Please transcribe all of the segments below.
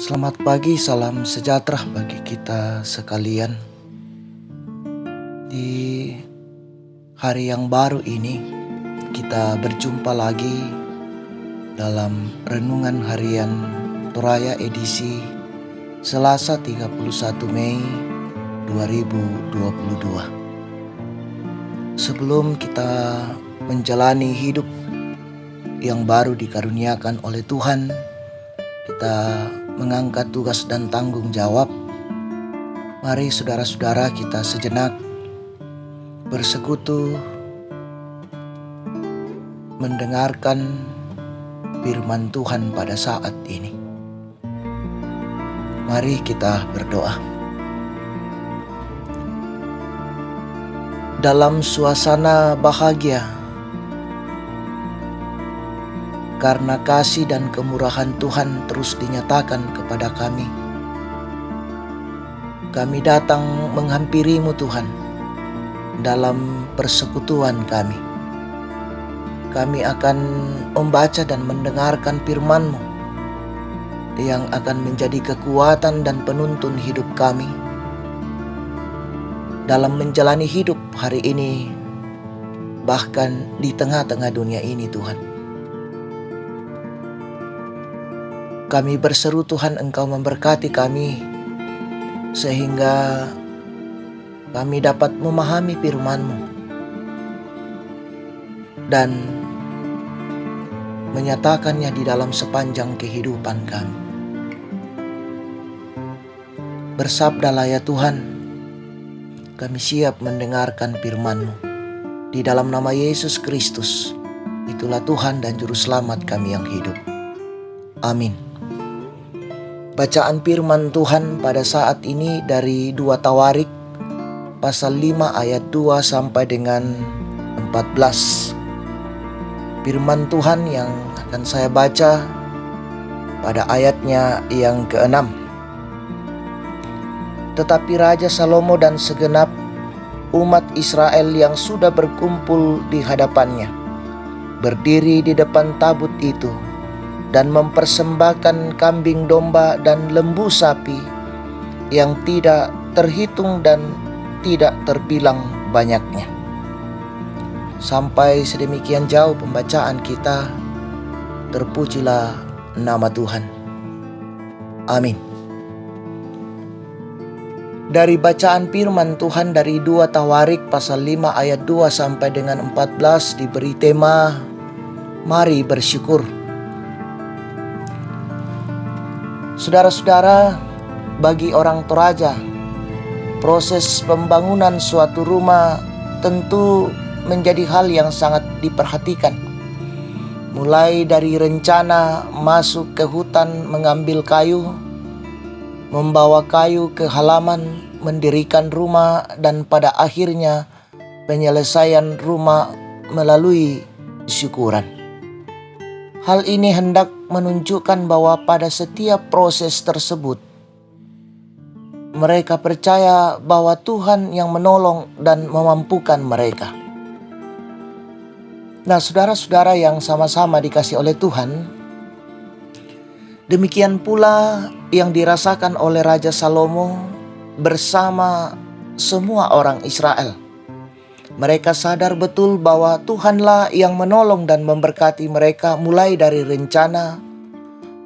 Selamat pagi, salam sejahtera bagi kita sekalian. Di hari yang baru ini, kita berjumpa lagi dalam renungan harian Toraya edisi Selasa 31 Mei 2022. Sebelum kita menjalani hidup yang baru dikaruniakan oleh Tuhan, kita mengangkat tugas dan tanggung jawab. Mari saudara-saudara kita sejenak bersekutu mendengarkan firman Tuhan pada saat ini. Mari kita berdoa. Dalam suasana bahagia, karena kasih dan kemurahan Tuhan terus dinyatakan kepada kami. Kami datang menghampirimu Tuhan dalam persekutuan kami. Kami akan membaca dan mendengarkan firman-Mu yang akan menjadi kekuatan dan penuntun hidup kami dalam menjalani hidup hari ini, bahkan di tengah-tengah dunia ini Tuhan. Kami berseru Tuhan, Engkau memberkati kami sehingga kami dapat memahami firman-Mu dan menyatakannya di dalam sepanjang kehidupan kami. Bersabdalah ya Tuhan, kami siap mendengarkan firman-Mu. Di dalam nama Yesus Kristus, itulah Tuhan dan Juru Selamat kami yang hidup. Amin. Bacaan firman Tuhan pada saat ini dari 2 Tawarik pasal 5 ayat 2 sampai dengan 14. Firman Tuhan yang akan saya baca pada ayatnya yang ke-6. Tetapi Raja Salomo dan segenap umat Israel yang sudah berkumpul di hadapannya berdiri di depan tabut itu dan mempersembahkan kambing domba dan lembu sapi yang tidak terhitung dan tidak terbilang banyaknya. Sampai sedemikian jauh pembacaan kita, terpujilah nama Tuhan. Amin. Dari bacaan firman Tuhan dari 2 Tawarik pasal 5 ayat 2 sampai dengan 14 diberi tema Mari Bersyukur. Saudara-saudara, bagi orang Toraja, proses pembangunan suatu rumah tentu menjadi hal yang sangat diperhatikan. Mulai dari rencana masuk ke hutan mengambil kayu, membawa kayu ke halaman, mendirikan rumah, dan pada akhirnya penyelesaian rumah melalui syukuran. Hal ini hendak menunjukkan bahwa pada setiap proses tersebut, mereka percaya bahwa Tuhan yang menolong dan memampukan mereka. Nah, saudara-saudara yang sama-sama dikasih oleh Tuhan, demikian pula yang dirasakan oleh Raja Salomo bersama semua orang Israel. Mereka sadar betul bahwa Tuhanlah yang menolong dan memberkati mereka mulai dari rencana,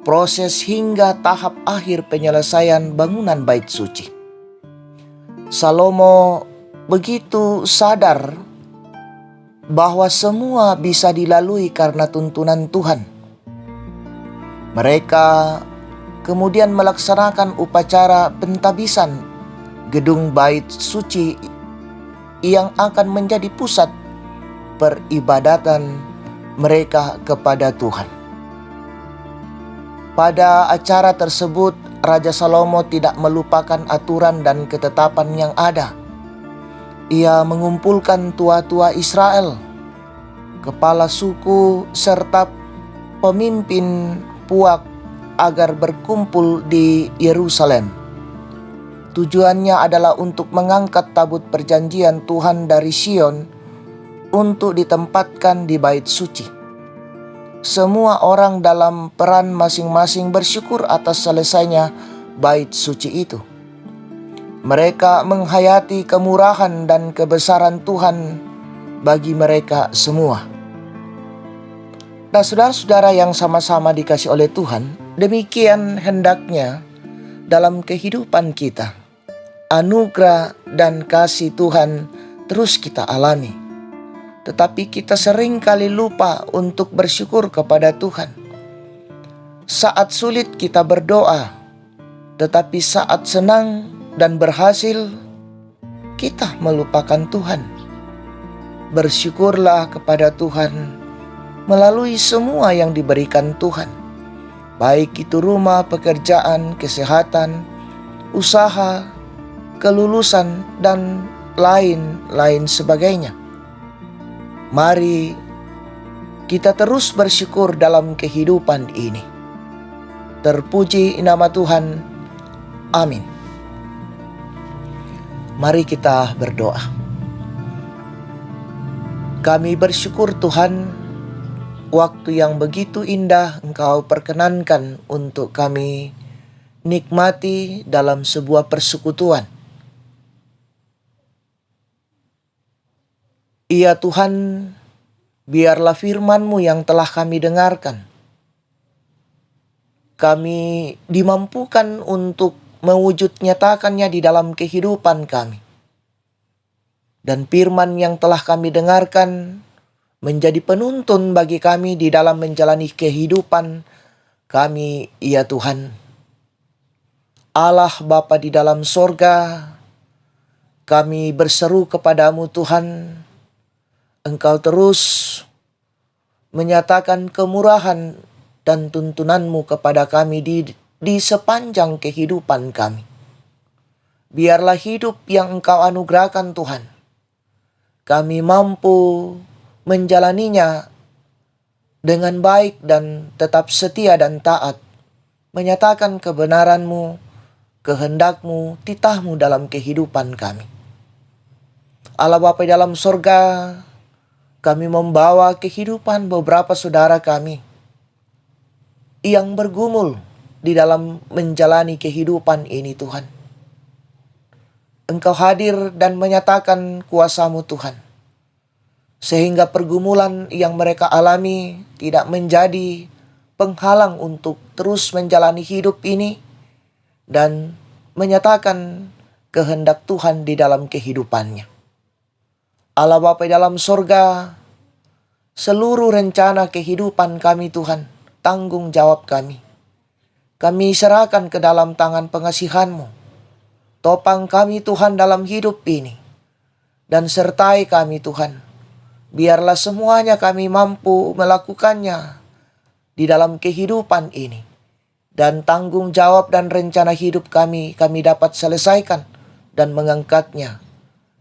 proses hingga tahap akhir penyelesaian bangunan bait suci. Salomo begitu sadar bahwa semua bisa dilalui karena tuntunan Tuhan. Mereka kemudian melaksanakan upacara pentabisan gedung bait suci yang akan menjadi pusat peribadatan mereka kepada Tuhan. Pada acara tersebut, Raja Salomo tidak melupakan aturan dan ketetapan yang ada. Ia mengumpulkan tua-tua Israel, kepala suku, serta pemimpin puak agar berkumpul di Yerusalem. Tujuannya adalah untuk mengangkat tabut perjanjian Tuhan dari Sion untuk ditempatkan di bait suci. semua orang dalam peran masing-masing bersyukur atas selesainya bait suci itu. Mereka menghayati kemurahan dan kebesaran Tuhan bagi mereka semua. Nah, saudara-saudara yang sama-sama dikasih oleh Tuhan, demikian hendaknya dalam kehidupan kita. Anugerah dan kasih Tuhan terus kita alami. Tetapi kita sering kali lupa untuk bersyukur kepada Tuhan. Saat sulit kita berdoa, tetapi saat senang dan berhasil, kita melupakan Tuhan. Bersyukurlah kepada Tuhan melalui semua yang diberikan Tuhan. Baik itu rumah, pekerjaan, kesehatan, usaha, kelulusan, dan lain-lain sebagainya. Mari kita terus bersyukur dalam kehidupan ini. Terpuji nama Tuhan. Amin. Mari kita berdoa. Kami bersyukur Tuhan, waktu yang begitu indah Engkau perkenankan untuk kami nikmati dalam sebuah persekutuan. Ya Tuhan, biarlah firman-Mu yang telah kami dengarkan, kami dimampukan untuk mewujud nyatakannya di dalam kehidupan kami. Dan firman yang telah kami dengarkan menjadi penuntun bagi kami di dalam menjalani kehidupan kami, ya Tuhan. Allah Bapa di dalam sorga, kami berseru kepadamu Tuhan, Engkau terus menyatakan kemurahan dan tuntunanmu kepada kami di sepanjang kehidupan kami. Biarlah hidup yang Engkau anugerahkan Tuhan, kami mampu menjalaninya dengan baik dan tetap setia dan taat, menyatakan kebenaran-Mu, kehendak-Mu, titah-Mu dalam kehidupan kami. Allah Bapa dalam sorga, kami membawa kehidupan beberapa saudara kami yang bergumul di dalam menjalani kehidupan ini Tuhan. Engkau hadir dan menyatakan kuasa-Mu Tuhan, sehingga pergumulan yang mereka alami tidak menjadi penghalang untuk terus menjalani hidup ini dan menyatakan kehendak Tuhan di dalam kehidupannya. Allah Bapa dalam sorga, seluruh rencana kehidupan kami Tuhan, tanggung jawab kami serahkan ke dalam tangan pengasihan-Mu. Topang kami Tuhan dalam hidup ini, dan sertai kami Tuhan. Biarlah semuanya kami mampu melakukannya di dalam kehidupan ini. Dan tanggung jawab dan rencana hidup kami dapat selesaikan dan mengangkatnya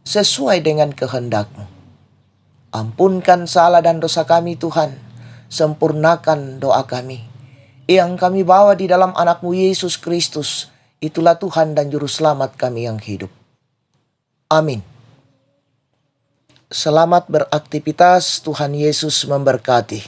sesuai dengan kehendak-Mu. Ampunkan salah dan dosa kami Tuhan, sempurnakan doa kami yang kami bawa di dalam anak-Mu Yesus Kristus. Itulah Tuhan dan Juru Selamat kami yang hidup. Amin. Selamat beraktivitas, Tuhan Yesus memberkati.